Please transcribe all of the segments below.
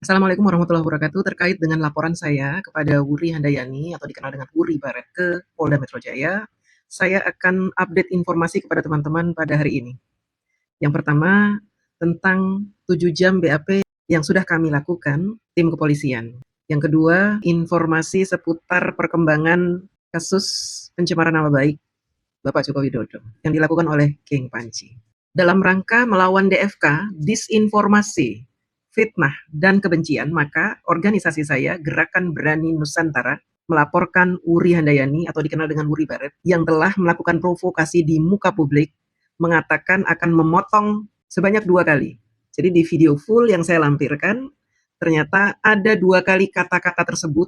Assalamualaikum warahmatullahi wabarakatuh. Terkait dengan laporan saya kepada Wuri Handayani atau dikenal dengan Wuri Baret ke Polda Metro Jaya, saya akan update informasi kepada teman-teman pada hari ini. Yang pertama, tentang 7 jam BAP yang sudah kami lakukan tim kepolisian. Yang kedua, informasi seputar perkembangan kasus pencemaran nama baik Bapak Joko Widodo yang dilakukan oleh Geng Panji. Dalam rangka melawan DFK, disinformasi, fitnah, dan kebencian, maka organisasi saya, Gerakan Berani Nusantara, melaporkan Wuri Handayani atau dikenal dengan Wuri Baret yang telah melakukan provokasi di muka publik, mengatakan akan memotong sebanyak 2 kali. Jadi di video full yang saya lampirkan, ternyata ada 2 kali kata-kata tersebut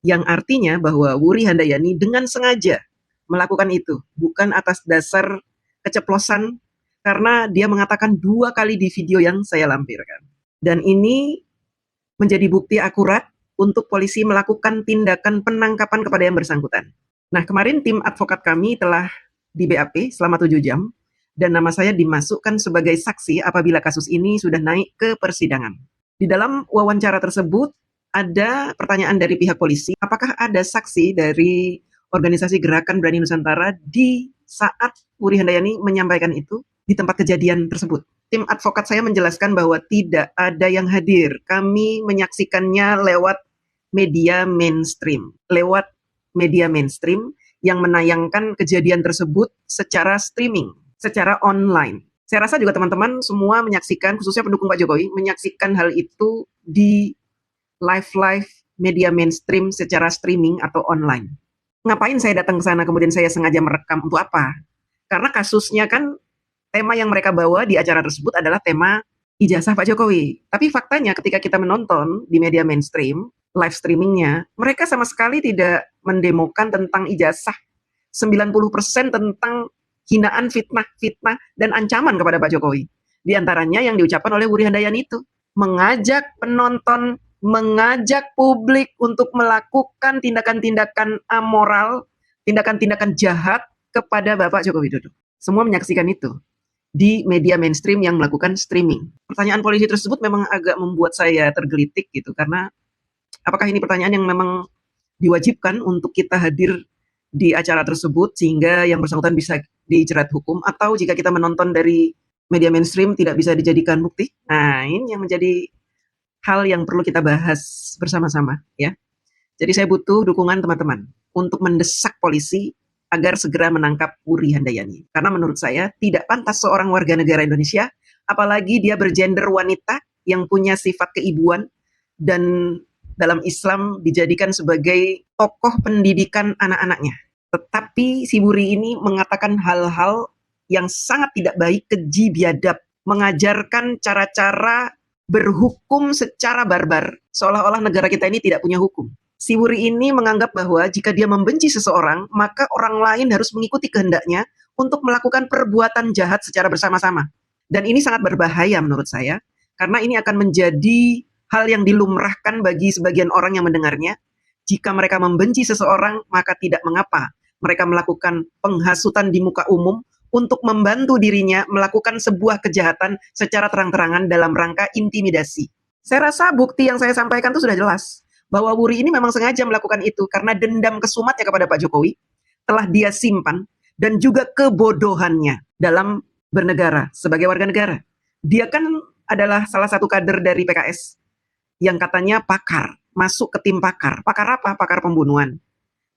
yang artinya bahwa Wuri Handayani dengan sengaja melakukan itu, bukan atas dasar keceplosan, karena dia mengatakan 2 kali di video yang saya lampirkan. Dan ini menjadi bukti akurat untuk polisi melakukan tindakan penangkapan kepada yang bersangkutan. Nah, kemarin tim advokat kami telah di BAP selama 7 jam, dan nama saya dimasukkan sebagai saksi apabila kasus ini sudah naik ke persidangan. Di dalam wawancara tersebut, ada pertanyaan dari pihak polisi, apakah ada saksi dari organisasi Gerakan Berani Nusantara di saat Wuri Handayani menyampaikan itu di tempat kejadian tersebut. Tim advokat saya menjelaskan bahwa tidak ada yang hadir. Kami menyaksikannya lewat media mainstream. Lewat media mainstream yang menayangkan kejadian tersebut secara streaming, secara online. Saya rasa juga teman-teman semua menyaksikan, khususnya pendukung Pak Jokowi, menyaksikan hal itu di live media mainstream secara streaming atau online. Ngapain saya datang ke sana kemudian saya sengaja merekam untuk apa? Karena kasusnya kan tema yang mereka bawa di acara tersebut adalah tema ijazah Pak Jokowi. Tapi faktanya ketika kita menonton di media mainstream, live streamingnya, mereka sama sekali tidak mendemokan tentang ijazah. 90% tentang hinaan, fitnah, dan ancaman kepada Pak Jokowi. Di antaranya yang diucapkan oleh Wuri Handayani itu. Mengajak penonton, mengajak publik untuk melakukan tindakan-tindakan amoral, tindakan-tindakan jahat kepada Bapak Joko Widodo. Semua menyaksikan itu di media mainstream yang melakukan streaming. Pertanyaan polisi tersebut memang agak membuat saya tergelitik gitu, karena apakah ini pertanyaan yang memang diwajibkan untuk kita hadir di acara tersebut sehingga yang bersangkutan bisa dijerat hukum, atau jika kita menonton dari media mainstream tidak bisa dijadikan bukti? Nah, ini yang menjadi hal yang perlu kita bahas bersama-sama ya. Jadi saya butuh dukungan teman-teman untuk mendesak polisi agar segera menangkap Wuri Handayani. Karena menurut saya tidak pantas seorang warga negara Indonesia, apalagi dia bergender wanita yang punya sifat keibuan dan dalam Islam dijadikan sebagai tokoh pendidikan anak-anaknya. Tetapi si Wuri ini mengatakan hal-hal yang sangat tidak baik, keji, biadab, mengajarkan cara-cara berhukum secara barbar, seolah-olah negara kita ini tidak punya hukum. Si Wuri ini menganggap bahwa jika dia membenci seseorang, maka orang lain harus mengikuti kehendaknya untuk melakukan perbuatan jahat secara bersama-sama. Dan ini sangat berbahaya menurut saya, karena ini akan menjadi hal yang dilumrahkan bagi sebagian orang yang mendengarnya. Jika mereka membenci seseorang, maka tidak mengapa mereka melakukan penghasutan di muka umum untuk membantu dirinya melakukan sebuah kejahatan secara terang-terangan dalam rangka intimidasi. Saya rasa bukti yang saya sampaikan itu sudah jelas, bahwa Wuri ini memang sengaja melakukan itu karena dendam kesumatnya kepada Pak Jokowi telah dia simpan, dan juga kebodohannya dalam bernegara sebagai warga negara. Dia kan adalah salah satu kader dari PKS yang katanya pakar, masuk ke tim pakar. Pakar apa? Pakar pembunuhan,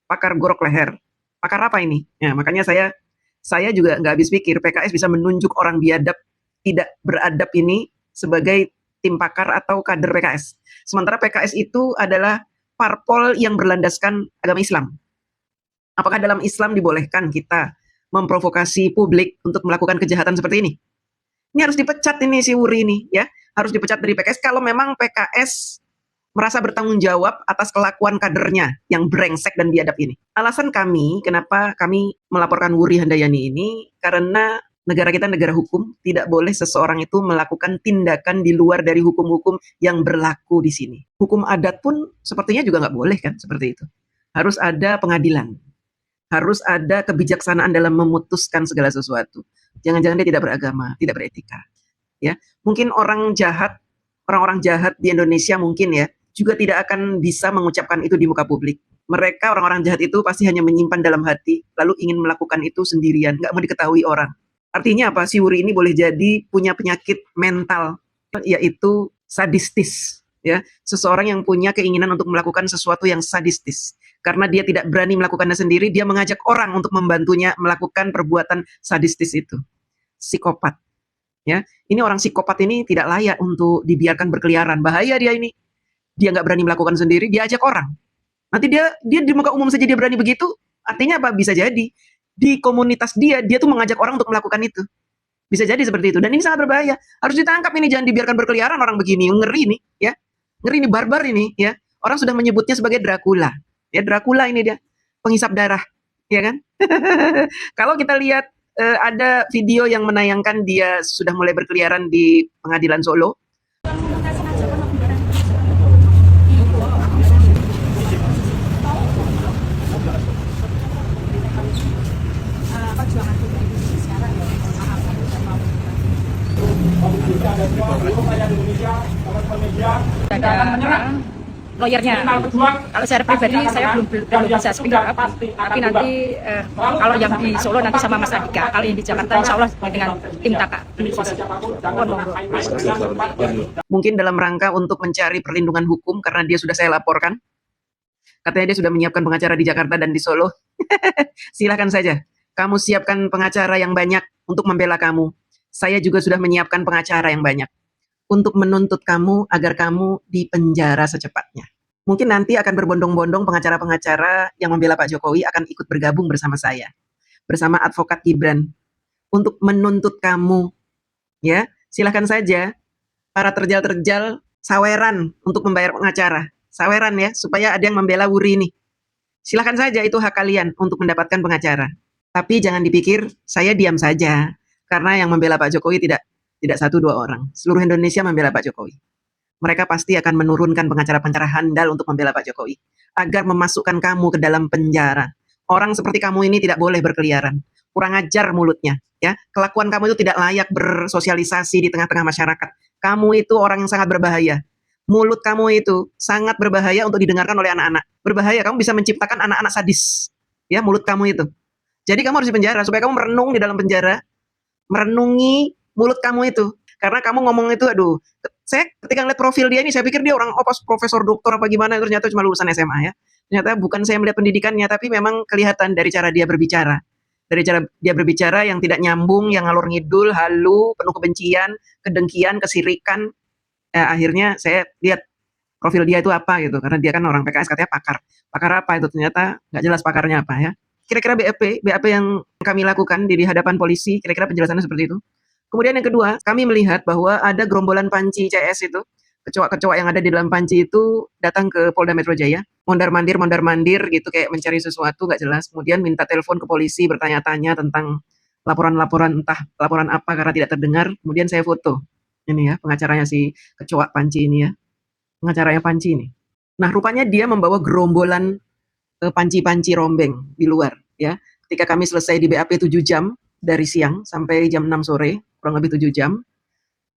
pakar gorok leher, pakar apa ini? Ya, makanya saya juga nggak habis pikir PKS bisa menunjuk orang biadab, tidak beradab ini sebagai tim pakar atau kader PKS. Sementara PKS itu adalah parpol yang berlandaskan agama Islam. Apakah dalam Islam dibolehkan kita memprovokasi publik untuk melakukan kejahatan seperti ini? Ini harus dipecat ini si Wuri ini ya, harus dipecat dari PKS kalau memang PKS merasa bertanggung jawab atas kelakuan kadernya yang brengsek dan biadab ini. Alasan kami, kenapa kami melaporkan Wuri Handayani ini, karena negara kita negara hukum, tidak boleh seseorang itu melakukan tindakan di luar dari hukum-hukum yang berlaku di sini. Hukum adat pun sepertinya juga nggak boleh kan, seperti itu. Harus ada pengadilan, harus ada kebijaksanaan dalam memutuskan segala sesuatu. Jangan-jangan dia tidak beragama, tidak beretika. Ya, mungkin orang jahat, orang-orang jahat di Indonesia mungkin ya, juga tidak akan bisa mengucapkan itu di muka publik. Mereka orang-orang jahat itu pasti hanya menyimpan dalam hati, lalu ingin melakukan itu sendirian, nggak mau diketahui orang. Artinya apa? Si Wuri ini boleh jadi punya penyakit mental, yaitu sadistis. Ya, seseorang yang punya keinginan untuk melakukan sesuatu yang sadistis. Karena dia tidak berani melakukannya sendiri, dia mengajak orang untuk membantunya melakukan perbuatan sadistis itu. Psikopat. Ya, ini orang psikopat ini tidak layak untuk dibiarkan berkeliaran. Bahaya dia ini. Dia nggak berani melakukan sendiri, dia ajak orang. Nanti dia di muka umum saja dia berani begitu, artinya apa? Bisa jadi di komunitas dia tuh mengajak orang untuk melakukan itu. Bisa jadi seperti itu. Dan ini sangat berbahaya. Harus ditangkap ini, jangan dibiarkan berkeliaran orang begini. Ngeri nih, ya. Ngeri nih, barbar ini, ya. Orang sudah menyebutnya sebagai Dracula. Ya, Dracula ini dia, penghisap darah, ya kan? Kalau kita lihat ada video yang menayangkan dia sudah mulai berkeliaran di pengadilan Solo. Ada lawyernya. Kalau saya pribadi saya belum bisa speak up, tapi nanti kalau yang di Solo nanti sama Mas Andika, kalau yang di Jakarta insya Allah dengan tim TAKA. Mungkin dalam rangka untuk mencari perlindungan hukum karena dia sudah saya laporkan. Katanya dia sudah menyiapkan pengacara di Jakarta dan di Solo. Silakan saja. Kamu siapkan pengacara yang banyak untuk membela kamu. Saya juga sudah menyiapkan pengacara yang banyak untuk menuntut kamu agar kamu dipenjara secepatnya. Mungkin nanti akan berbondong-bondong pengacara-pengacara yang membela Pak Jokowi akan ikut bergabung bersama saya, bersama advokat Gibran, untuk menuntut kamu. Ya, silakan saja para terjal-terjal saweran untuk membayar pengacara. Saweran ya, supaya ada yang membela Wuri ini. Silakan saja, itu hak kalian untuk mendapatkan pengacara. Tapi jangan dipikir saya diam saja, karena yang membela Pak Jokowi tidak 1-2 orang. Seluruh Indonesia membela Pak Jokowi. Mereka pasti akan menurunkan pengacara-pengacara handal untuk membela Pak Jokowi, agar memasukkan kamu ke dalam penjara. Orang seperti kamu ini tidak boleh berkeliaran. Kurang ajar mulutnya. Ya, kelakuan kamu itu tidak layak bersosialisasi di tengah-tengah masyarakat. Kamu itu orang yang sangat berbahaya. Mulut kamu itu sangat berbahaya untuk didengarkan oleh anak-anak. Berbahaya, kamu bisa menciptakan anak-anak sadis. Ya, mulut kamu itu. Jadi kamu harus dipenjara supaya kamu merenung di dalam penjara, merenungi mulut kamu itu. Karena kamu ngomong itu, aduh, saya ketika ngeliat profil dia ini, saya pikir dia orang profesor doktor apa gimana, ternyata cuma lulusan SMA ya. Ternyata bukan saya melihat pendidikannya, tapi memang kelihatan dari cara dia berbicara. Dari cara dia berbicara yang tidak nyambung, yang ngalor ngidul, halu, penuh kebencian, kedengkian, kesirikan. Akhirnya saya lihat profil dia itu apa gitu, karena dia kan orang PKS katanya pakar. Pakar apa itu? Ternyata nggak jelas pakarnya apa ya. Kira-kira BAP yang kami lakukan di hadapan polisi, kira-kira penjelasannya seperti itu. Kemudian yang kedua, kami melihat bahwa ada gerombolan panci CS itu, kecoa-kecoa yang ada di dalam panci itu datang ke Polda Metro Jaya, mondar-mandir gitu, kayak mencari sesuatu nggak jelas. Kemudian minta telepon ke polisi, bertanya-tanya tentang laporan-laporan, entah laporan apa karena tidak terdengar. Kemudian saya foto. Ini ya, pengacaranya si kecoa panci ini ya. Pengacaranya panci ini. Nah, rupanya dia membawa gerombolan panci-panci rombeng di luar ya. Ketika kami selesai di BAP 7 jam dari siang sampai jam 6 sore, kurang lebih 7 jam,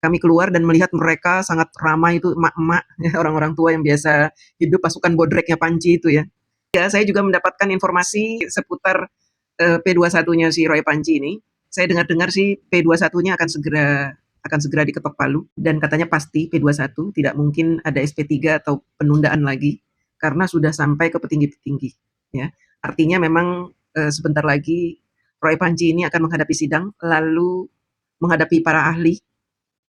kami keluar dan melihat mereka sangat ramai itu, emak-emak ya, orang-orang tua yang biasa hidup pasukan bodreknya panci itu ya. Ya, saya juga mendapatkan informasi seputar P21-nya si Roy Panci ini. Saya dengar-dengar sih P21-nya akan segera diketok palu, dan katanya pasti P21 tidak mungkin ada SP3 atau penundaan lagi karena sudah sampai ke petinggi-petinggi ya. Artinya memang sebentar lagi Roy Panci ini akan menghadapi sidang, lalu menghadapi para ahli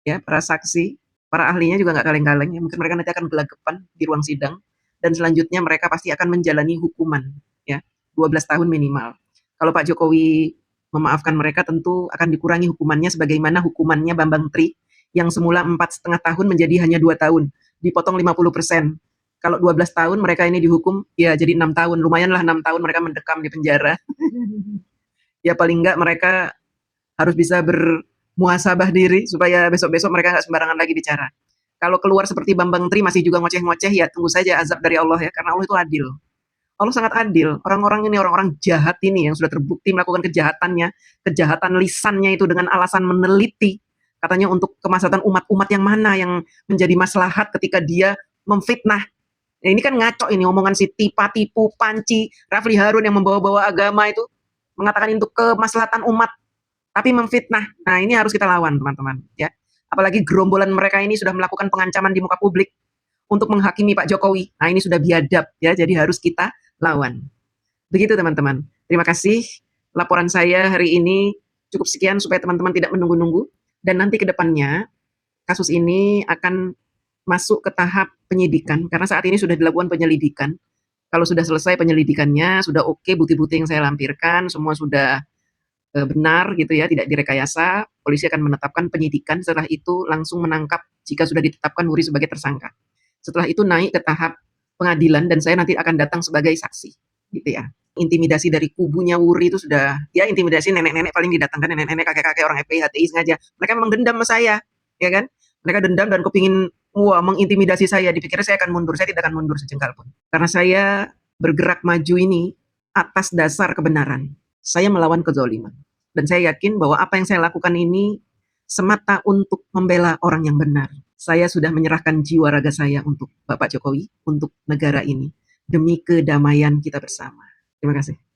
ya, para saksi. Para ahlinya juga nggak kaleng-kaleng ya, mungkin mereka nanti akan gelagapan di ruang sidang, dan selanjutnya mereka pasti akan menjalani hukuman ya, 12 tahun minimal. Kalau Pak Jokowi memaafkan mereka, tentu akan dikurangi hukumannya sebagaimana hukumannya Bambang Tri yang semula 4,5 tahun menjadi hanya 2 tahun, dipotong 50%. Kalau 12 tahun mereka ini dihukum ya jadi 6 tahun, lumayanlah 6 tahun mereka mendekam di penjara. Ya paling enggak mereka harus bisa bermuhasabah diri supaya besok-besok mereka nggak sembarangan lagi bicara. Kalau keluar seperti Bambang Tri masih juga ngoceh-ngoceh, ya tunggu saja azab dari Allah ya, karena Allah itu adil. Allah sangat adil. Orang-orang ini, orang-orang jahat ini yang sudah terbukti melakukan kejahatan lisannya itu dengan alasan meneliti, Katanya untuk kemaslahatan umat-umat yang mana yang menjadi maslahat ketika dia memfitnah. Ya, ini kan ngaco ini omongan si tipu, Panci, Rafli Harun yang membawa-bawa agama itu mengatakan untuk kemaslahatan umat tapi memfitnah. Nah, ini harus kita lawan, teman-teman, ya. Apalagi gerombolan mereka ini sudah melakukan pengancaman di muka publik untuk menghakimi Pak Jokowi. Nah, ini sudah biadab, ya. Jadi harus kita lawan. Begitu, teman-teman. Terima kasih. Laporan saya hari ini cukup sekian supaya teman-teman tidak menunggu-nunggu. Dan nanti ke depannya kasus ini akan masuk ke tahap penyidikan karena saat ini sudah dilakukan penyelidikan. Kalau sudah selesai penyelidikannya, sudah oke bukti-bukti yang saya lampirkan, semua sudah benar gitu ya, tidak direkayasa, polisi akan menetapkan penyidikan, setelah itu langsung menangkap jika sudah ditetapkan Wuri sebagai tersangka. Setelah itu naik ke tahap pengadilan dan saya nanti akan datang sebagai saksi, gitu ya. Intimidasi dari kubunya Wuri itu sudah, ya intimidasi nenek-nenek paling didatangkan, nenek-nenek, kakek-kakek orang FPI, HTI sengaja. Mereka memang dendam sama saya, ya kan? Mereka dendam dan kepingin, mengintimidasi saya. Dipikirnya saya akan mundur, saya tidak akan mundur sejengkal pun. Karena saya bergerak maju ini atas dasar kebenaran. Saya melawan kezoliman. Dan saya yakin bahwa apa yang saya lakukan ini semata untuk membela orang yang benar. Saya sudah menyerahkan jiwa raga saya untuk Bapak Jokowi, untuk negara ini, demi kedamaian kita bersama. Terima kasih.